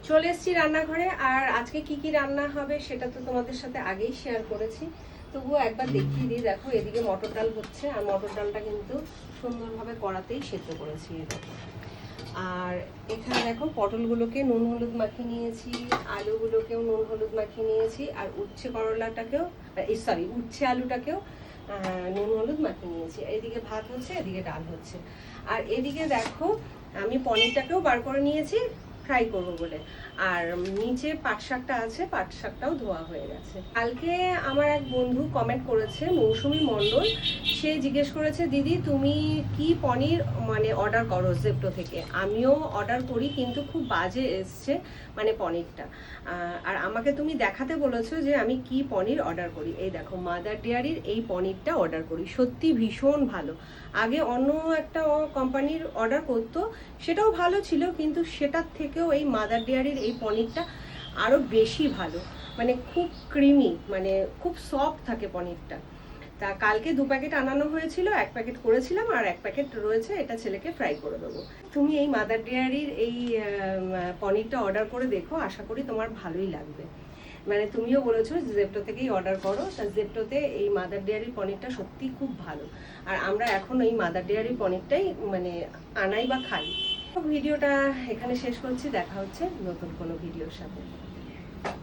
চলে এসেছি রান্নাঘরে। আর আজকে কি কি রান্না হবে সেটা তো তোমাদের সাথে আগেই শেয়ার করেছি, তবুও একবার দেখিয়ে দিই। দেখো এদিকে মটর ডাল হচ্ছে, আর মটর ডালটা কিন্তু সুন্দরভাবে কড়াতেই সেদ্ধ করেছি। আর এখানে দেখো পটলগুলোকে নুন হলুদ মাখিয়ে নিয়েছি, আলুগুলোকেও নুন হলুদ মাখিয়ে নিয়েছি, আর উচ্ছে করলাটাকেও উচ্ছে আলুটাকেও নুন হলুদ মাখিয়ে নিয়েছি। এদিকে ভাত হচ্ছে, এদিকে ডাল হচ্ছে। আর এদিকে দেখো আমি পনিরটাকেও বার করে নিয়েছি ফ্রাই করবো বলে। আর নিচে পাট শাকটা আছে, পাট শাকটাও ধোয়া হয়ে গেছে। কালকে আমার এক বন্ধু কমেন্ট করেছে, মৌসুমী মণ্ডল, সে জিজ্ঞেস করেছে দিদি তুমি কি পনির মানে অর্ডার করো জেপ্টো থেকে। আমিও অর্ডার করি কিন্তু খুব বাজে এসছে মানে পনিরটা। আর আমাকে তুমি দেখাতে বলেছো যে আমি কি পনির অর্ডার করি। এই দেখো মাদার ডেয়ারির এই পনিরটা অর্ডার করি, সত্যি ভীষণ ভালো। আগে অন্য একটা কোম্পানির অর্ডার করতো, সেটাও ভালো ছিল, কিন্তু সেটার থেকেও এই মাদার ডেয়ারির এই পনিরটা আরও বেশি ভালো। মানে খুব ক্রিমি, মানে খুব সফট থাকে পনিরটা। তা কালকে 2 প্যাকেট আনানো হয়েছিল, 1 প্যাকেট করেছিলাম আর 1 প্যাকেট রয়েছে, এটা ছেলেকে ফ্রাই করে দেবো। তুমি এই মাদার ডেয়ারির এই পনিরটা অর্ডার করে দেখো, আশা করি তোমার ভালোই লাগবে। মানে তুমিও বলেছো জেপ্টো থেকেই অর্ডার করো, তা জেপ্টোতে এই মাদার ডেয়ারির পনিরটা সত্যি খুব ভালো। আর আমরা এখন এই মাদার ডেয়ারির পনিরটাই মানে আনাই বা খাই। ভিডিওটা এখানে শেষ করছি, দেখা হচ্ছে নতুন কোনো ভিডিওর সাথে।